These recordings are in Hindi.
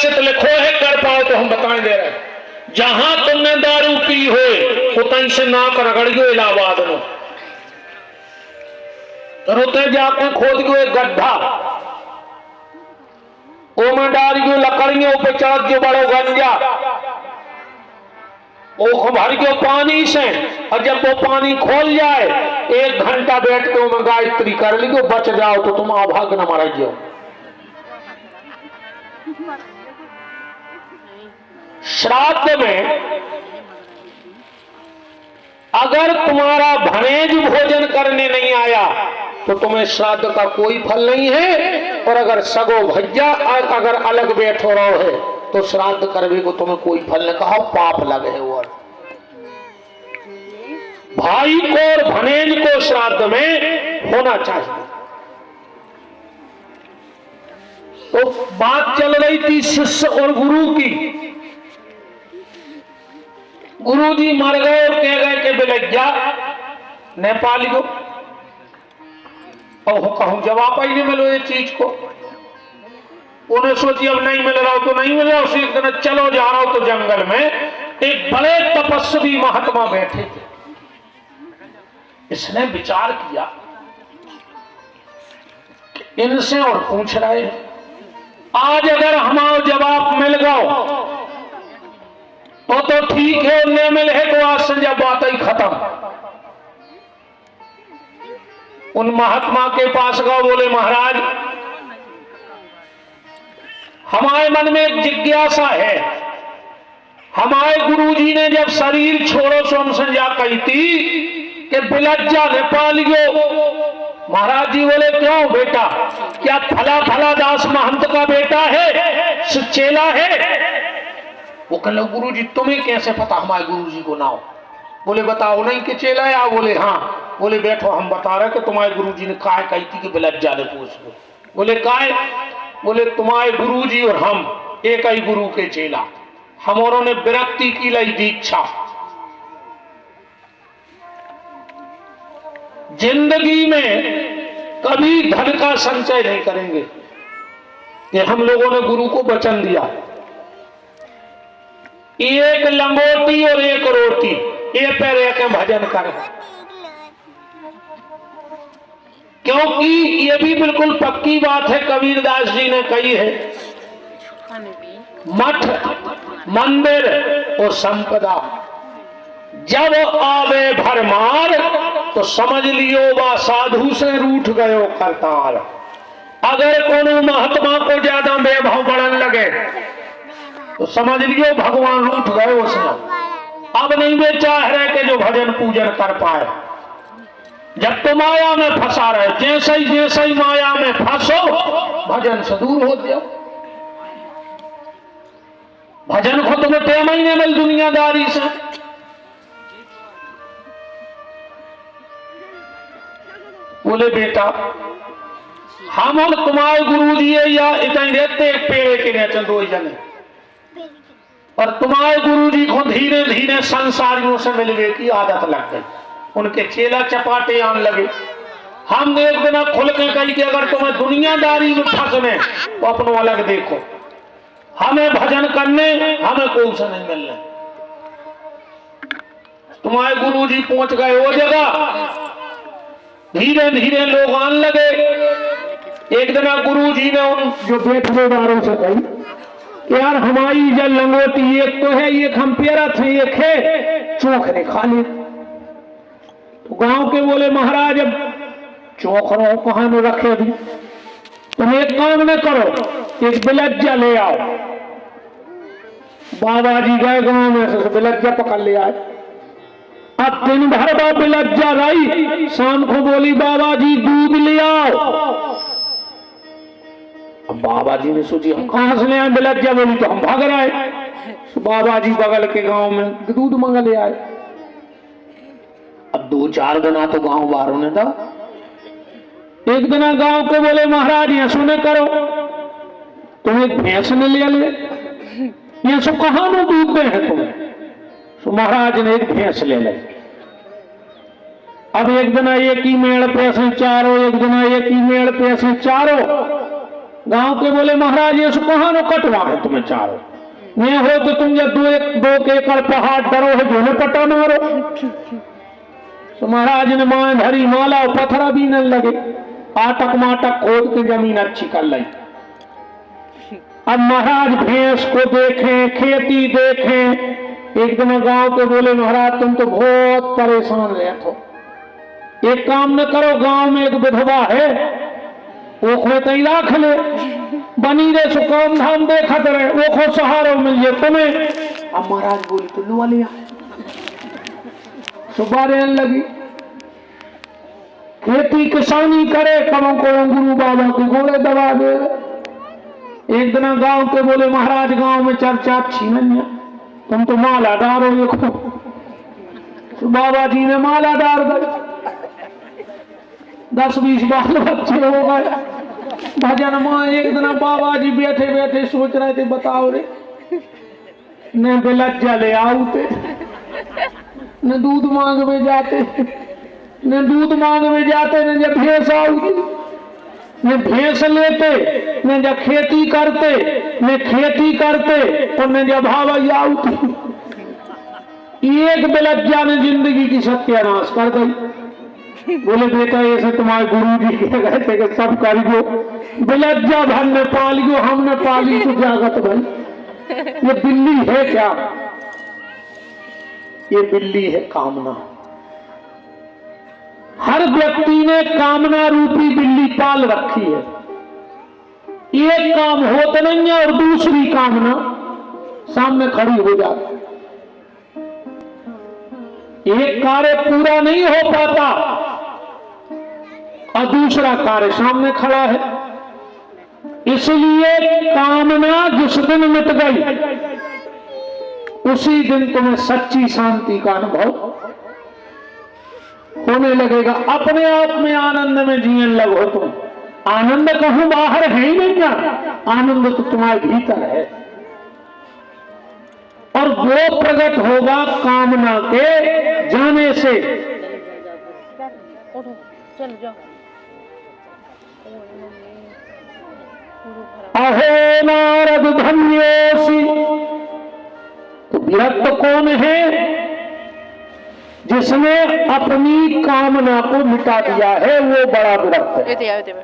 प्रायश्चित लिखो है कर पाओ तो हम बताएं दे रहे हैं। जहां तुमने दारू पी हो उतन से नाक रगड़ियो इलाहाबाद नो, रोते जाके खोद गयो एक गड्ढा, ओ में डाल गयो लकड़ियों पे चढ़ गयो बड़ो गंजा, वो भर गयो पानी से, और जब वो पानी खोल जाए 1 घंटा बैठ के वो गायत्री कर ली, बच जाओ तो तुम अभाग न मर जाओ। श्राद्ध में अगर तुम्हारा भणेज भोजन करने नहीं आया तो तुम्हें श्राद्ध का कोई फल नहीं है, और अगर सगो भैया अगर अलग बैठो रहो है तो श्राद्ध करने को तुम्हें कोई फल नहीं, कहा पाप लगे। और भाई को और भणेज को श्राद्ध में होना चाहिए। तो बात चल रही थी शिष्य और गुरु की। गुरु जी मर गए और कह गए कि बिलज्जा नेपाली को, और कहूं जवाब ही नहीं मिलो ये चीज को। उन्हें सोची अब नहीं मिल रहा हो तो नहीं मिल रहा, उसे एक दिन चलो जा रहा हो तो जंगल में एक बड़े तपस्वी महात्मा बैठे थे। इसने विचार किया इनसे और पूछ रहे आज अगर हमारा जवाब मिल गया तो ठीक है, नहीं मिले तो आज संजय बात ही खत्म। उन महात्मा के पास गए, बोले महाराज हमारे मन में एक जिज्ञासा है। हमारे गुरुजी ने जब शरीर छोड़ो सो हम संज्ञा कही थी कि बिलज्जा नेपालियो। महाराज जी बोले क्यों बेटा, क्या फला फला दास महंत का बेटा है, चेला है? वो कहने गुरु जी तुम्हें कैसे पता हमारे गुरु जी को नाम? बोले बताओ नहीं कि चेला है? आ बोले हाँ। बोले बैठो हम बता रहे कि तुम्हारे गुरु जी ने काय कही थी कि बिलज्जा ने पूछ लो। बोले काय? बोले तुम्हारे गुरु जी और हम एक ही गुरु के चेला, हमारों ने विरक्ति की लाई दीक्षा। जिंदगी में कभी धन का संचय नहीं करेंगे। ये हम लोगों ने गुरु को वचन दिया, एक लंगोटी और एक रोटी ये पैर के भजन कर, क्योंकि ये भी बिल्कुल पक्की बात है कबीरदास जी ने कही है, मठ मंदिर और संपदा जब आवे भरमार तो समझ लियो बा साधु से रूठ गयो करतार। अगर कोनो महात्मा को ज्यादा वैभव बढ़न लगे तो समझ लियो भगवान रूठ गए उसने, अब नहीं वे चाह रहे कि जो भजन पूजन कर पाए। जब तो माया में फंसा रहे, जैसे ही माया में फंसो भजन से दूर हो जाओ। भजन को तुम्हें 3 महीने मिल दुनियादारी से। बोले बेटा हम और तुम्हारे गुरु जी या इतने रहते एक पेड़ के नीचे 2 जने, और तुम्हारे गुरु जी को धीरे धीरे संसारियों से मिलने की आदत लग गई, उनके चेला चपाटे आने लगे। हम एक दिन खुल के कही कि अगर तुम्हें दुनियादारी में फंसने तो अपनो अलग देखो, हमें भजन करने हमें कोई से नहीं मिलने। तुम्हारे गुरु जी पहुंच गए वो जगह, धीरे धीरे लोग आने लगे। एक दिन गुरु जी ने उन जो बैठनेदारों से कही यार हमारी जल लंगोटी एक तो है, एक हम पेरा थे, एक है चोख ने खा ली। तो गांव के बोले महाराज अब चोख रहो कहां में रखे दी, तुम एक काम न करो, एक बिलज्जा ले आओ। बाबा जी गए गांव में से बिलज्जा पकड़ ले आए। अब दिन भर बाबा बिलज्जा रही, शाम को बोली बाबा जी दूध ले आओ। अब बाबा जी ने सोची हम कहां से ले आए बिलज्जा, बोली तो हम भाग रहे। तो बाबा जी बगल के गांव में दूध मंगा ले आए। अब 2-4 दिन तो गांव वालों ने था। एक दिन गांव के बोले महाराज यहाँ सुने करो, तुम एक भैंस ने ले ले, ये सब कहां में दूध दे है तुम्हें? तो महाराज ने एक भैंस ले ली। अब एक दिन एक ही मेड़ पे से चारों, एक दिन एक ही मेड़ पे से चारों। गांव के बोले महाराज ये कहाँ नो कटवा है तुम्हें चारों नहीं हो तो तुम जब दो एकड़ पहाड़ डरो है जो पटा मारो। तो महाराज ने माए धरी माला और पत्थरा भी न लगे, आटक माटक खोद के जमीन अच्छी कर लाई। अब महाराज भैंस को देखें, खेती देखें। एक दिन गांव के बोले महाराज तुम तो बहुत परेशान रहते हो, एक काम न करो, गांव में एक विधवा है वो खोते ही राख ले, बनी रे सो काम धाम देखत रहे, वो खो सहारो मिल जाए तुम्हें। अब महाराज बोली तो लुआ लिया, सुबह रहने लगी, खेती किसानी करे, करों को गुरु बाबा के घोड़े दबा दे। एक दिन गांव के बोले महाराज गांव में चर्चा अच्छी नहीं है, तुम तो माला डारो, देखो तो बाबा जी ने माला डाल दी, 10-20 बाल बच्चे हो गए। भजन मां एक दिन बाबा जी बैठे बैठे सोच रहे थे बताओ रे न बेलज्जा ले आउते, न दूध मांग में जाते, न दूध मांग में जाते, न जब भैंस आउगी, न भैंस लेते, न जब खेती करते, न खेती करते, और न जब भावई आउती। एक बेलज्जा ने जिंदगी की सत्यानाश कर दी। बोले बेटा ऐसे तुम्हारे गुरु जी कह गए थे कि सब कर गो, बेलज्जा भर ने पालियो, हमने पाली तो जागत भाई। ये बिल्ली है क्या? ये बिल्ली है कामना। हर व्यक्ति ने कामना रूपी बिल्ली पाल रखी है। एक काम होता नहीं है और दूसरी कामना सामने खड़ी हो जाती। एक कार्य पूरा नहीं हो पाता और दूसरा कार्य सामने खड़ा है। इसलिए कामना जिस दिन मिट गई उसी दिन तुम्हें सच्ची शांति का अनुभव होने लगेगा। अपने आप में आनंद में जीने लगो तुम। आनंद कहूं बाहर है ही नहीं, क्या आनंद तो तुम्हारे भीतर है और वो प्रकट होगा कामना के जाने से। अहो नारद धन्योसी, तो विरक्त कौन है? जिसने अपनी कामना को मिटा दिया है वो बड़ा विरक्त है।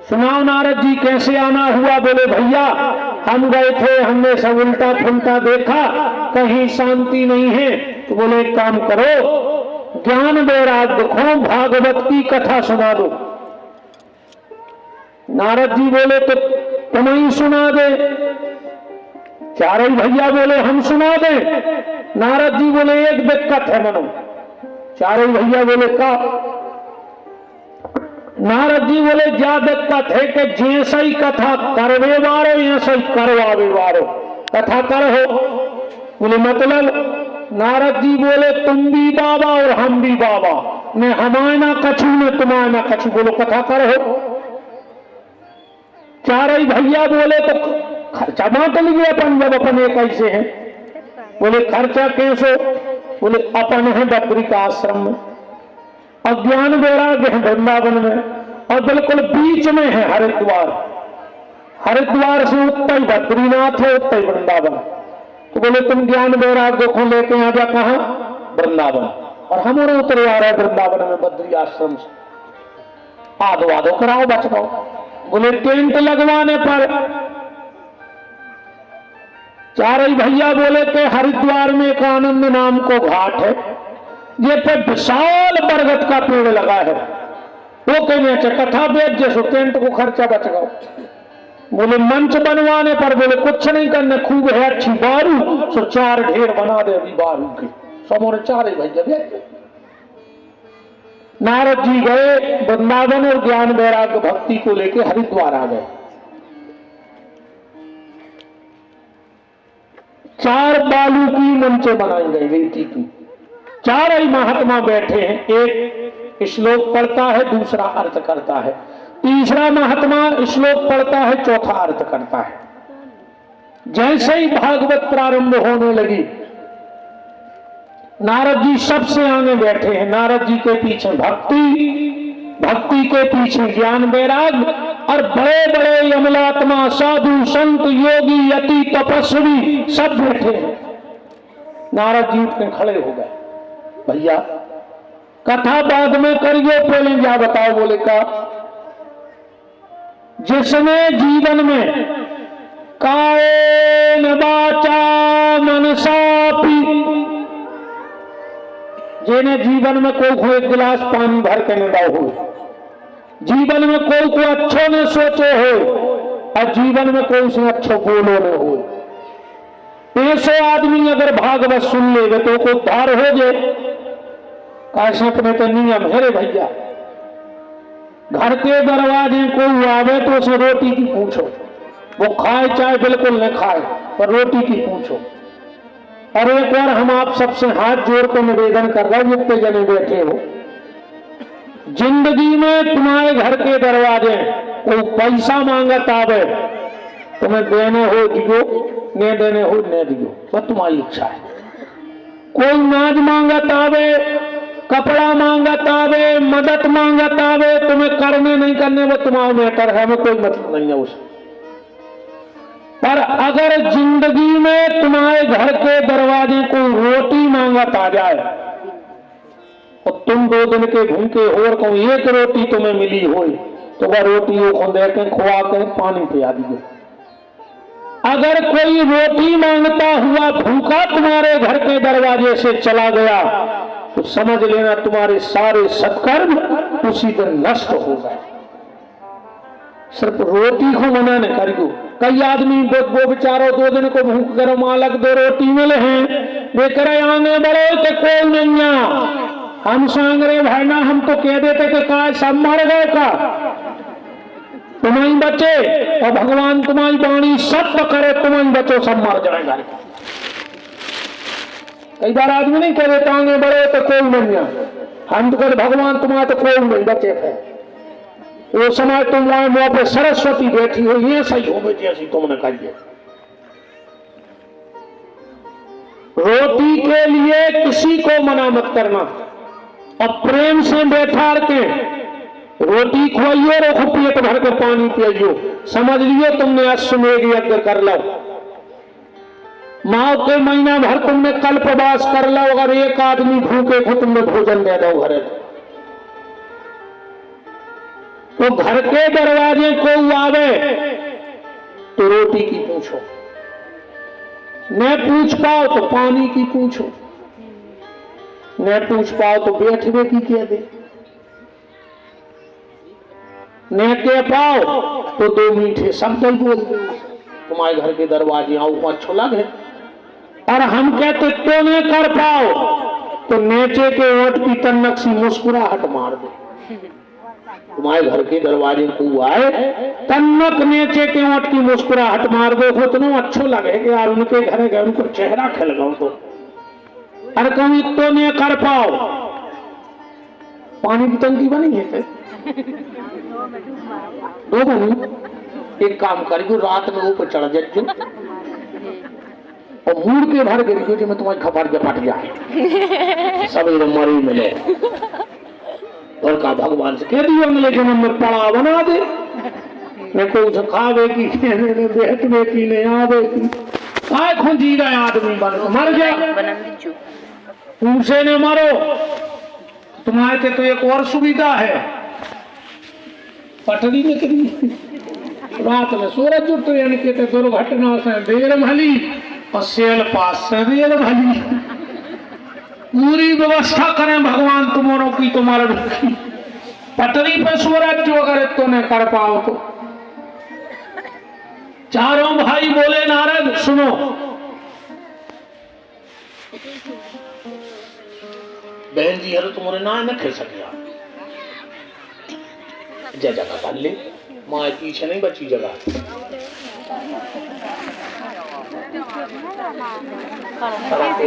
सुनाओ नारद जी कैसे आना हुआ? बोले भैया हम गए थे, हमने सब उल्टा फुलटा देखा, कहीं शांति नहीं है। तो बोले एक काम करो, ज्ञान वैराग्य खो, भागवत की कथा सुना दो। नारद जी बोले तो तुम ही सुना दे। चारों भैया बोले हम सुना दे। नारद जी बोले एक दिक्कत है मनो। चारों भैया बोले का? नारद जी बोले जा दिक्कत है कि जैसा ही कथा करवे वारो ऐसा ही करवावे वारो, कथा करो। बोले मतलब? नारद जी बोले तुम भी बाबा और हम भी बाबा, ने हमारे ना कछु ने तुम्हारे ना कछु, बोलो कथा करो। चारों भैया बोले तो खर्चा बांट लिए अपन, जब अपन एक ऐसे हैं। बोले खर्चा कैसे? बोले अपन है बद्री का आश्रम में, अज्ञान वैराग्य है वृंदावन में, और बिल्कुल बीच में है हरिद्वार। हरिद्वार से उत्तर बद्रीनाथ है, उत्तर वृंदावन। तो बोले तुम ज्ञान वैराग्य को लेके आ जा कहां? वृंदावन। और हम उतरे आ रहे वृंदावन में बद्री आश्रम से। आधो आधो कराओ बचकाओ। बोले टेंट लगवाने पर। चारों भैया बोले कि हरिद्वार में एक आनंद नाम को घाट है, ये पे विशाल बरगद का पेड़ लगा है, वो कहने कथा बेच जैसो टेंट को खर्चा बच गया। बोले मंच बनवाने पर। बोले कुछ नहीं करने, खूब है अच्छी बारू, सो 4 ढेर बना दे अभी बारू के। समोरे चारे भैया बेच। नारद जी गए वृंदावन और ज्ञान वैराग्य भक्ति को लेके हरिद्वार आ गए। 4 बालू की मंचे बनाई गई रेती की। 4 ही महात्मा बैठे हैं, एक श्लोक पढ़ता है, दूसरा अर्थ करता है, तीसरा महात्मा श्लोक पढ़ता है, चौथा अर्थ करता है। जैसे ही भागवत प्रारंभ होने लगी, नारद जी सबसे आगे बैठे हैं। नारद जी के पीछे भक्ति, भक्ति के पीछे ज्ञान वैराग्य, और बड़े बड़े यमलात्मा, साधु, संत, योगी, यति, तपस्वी सब बैठे हैं। नारद जी उठ के खड़े हो गए, भैया कथा बाद में करिए, पहले क्या बताओ। बोले का जिसने जीवन में कायेन वाचा मनसा जेने जीवन में कोई एक गिलास पानी भर के न दाओ हो, जीवन में कोई को अच्छो न सोचो हो, और जीवन में कोई से अच्छो बोलो न हो। ऐसे आदमी अगर भागवत सुन लेगे तो को उद्धार हो जाए। कैसे अपने तो नियम है रे भैया, घर के दरवाजे कोई आवे तो उसे रोटी की पूछो, वो खाए चाहे बिल्कुल न खाए, पर रोटी की पूछो। और एक बार हम आप सबसे हाथ जोड़ कर निवेदन कर रहे हैं, जितने जने बैठे हो, जिंदगी में तुम्हारे घर के दरवाजे कोई पैसा मांगत आवे, तुम्हें देने हो दियो, न देने हो न दियो, वह तुम्हारी इच्छा है। कोई नाज मांगत आवे, कपड़ा मांगत आवे, मदद मांगत आवे, तुम्हें करने नहीं करने वो तुम्हारा मैटर है, हमें कोई मतलब नहीं है उससे। पर अगर जिंदगी में तुम्हारे घर के दरवाजे को रोटी मांगत आ जाए और तुम 2 दिन के भूखे हो और कहूं एक रोटी तुम्हें मिली हो, तो वह रोटी को दे के खुआ के पानी पिया दीजिए। अगर कोई रोटी मांगता हुआ भूखा तुम्हारे घर के दरवाजे से चला गया, तो समझ लेना तुम्हारे सारे सत्कर्म उसी दिन नष्ट हो गए। सिर्फ रोटी को मना न करियो। कई आदमी वो बेचारो 2 दिन को भूख कर मालक 2 रोटी मिले हैं, वे करे आगे बढ़ो तो कोई नहीं आ। हम सांग रहे भाई ना, हम तो कह देते कि काय सब मर गए का, तुम्हारी बचे, और भगवान तुम्हारी वाणी सत्य करे, तुम्हारी बचो सब मर जाएगा। कई बार आदमी नहीं कह देता आगे बढ़ो तो कोई नहीं आ, हम तो कहते भगवान तुम्हारा तो कोई नहीं बचे थे। वो समय तुम वहां पे सरस्वती बैठी हो, ये सही हो बेटी, ऐसी तुमने कही। रोटी के लिए किसी को मना मत करना, और प्रेम से बैठा के रोटी खुआइयो, रोको पेट भर के पानी पियो, समझ लियो तुमने अश्वमेध यज्ञ कर लो। माँ के महीना भर तुमने कल्पवास कर लो, अगर एक आदमी भूखे को तुमने भोजन दे दो घरे, तो घर के दरवाजे को आवे तो रोटी की पूछो, न पूछ पाओ तो पानी की पूछो, न पूछ पाओ तो बैठने की कह दे, न कह पाओ तो 2 मीठे शब्द बोल दो, तुम्हारे घर के दरवाजे आओ को अच्छो लगे। और हम कहते तो न कर पाओ तो नेचे के ओट की तन्नक सी मुस्कुराहट मार दो। तुम्हारे घर के दरवाजे को आए, तन्नक नीचे के ओट की मुस्कुराहट मार दो, तो तुम्हें अच्छो लगे कि यार उनके घर गए, उनको चेहरा खिल गया। तो अरे कभी तो नहीं कर पाओ, पानी की टंकी बनी है 2 बनी, एक काम करियो रात में ऊपर चढ़ जाइयो और मूड के भर गिर जो मैं तुम्हारी खबर के पट जाए, सवेरे मरी मिले। और कहा भगवान से कह दियो अगले जन्म में पड़ा बना दे, न को खावे की बैठने की नहीं आवे की, काय खुंजी गए आदमी बन मर जा, पूछे न मरो। तुम्हारे तो एक और सुविधा है, पटरी में करी रात में सूरज ट्रेन के दुर्घटना से देर भली और सेल पास से देर भली, पूरी व्यवस्था करें भगवान तुम्हारों की, तुम्हारे पटरी पे सूरज जो अगर तो न कर पाओ तो। चारों भाई बोले नारद सुनो, बहन जी हर तुम्हारे ना न खेल सके, जगह कर ले, माँ पीछे नहीं बची जगह।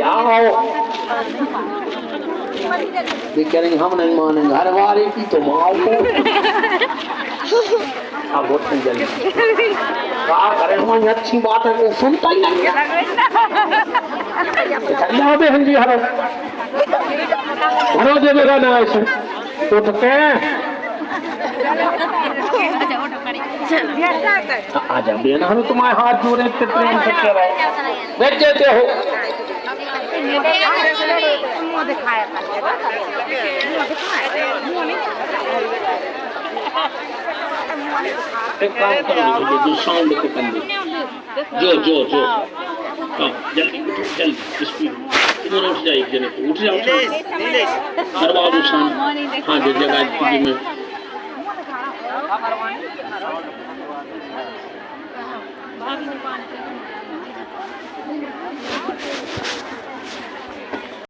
आओ कह रही हम नहीं मानेंगे, घर वाले की तो माओ को अब बहुत जल्दी क्या करें, हमारी अच्छी बात है वो सुनता ही नहीं है। बहन जी हरो हरो जगह ना ऐसे उठते हैं आ जा बेना, हम तुम्हारे हाथ जोड़े इतने प्रेम से कह रहे हो, बैठ जाते हो। एक काम करो, जो साउंड को कर दो, जो हाँ जल्दी स्पीड इधर उठ जाए, एक जने को उठ जाओ, करवा दो साउंड। हाँ जो जगह में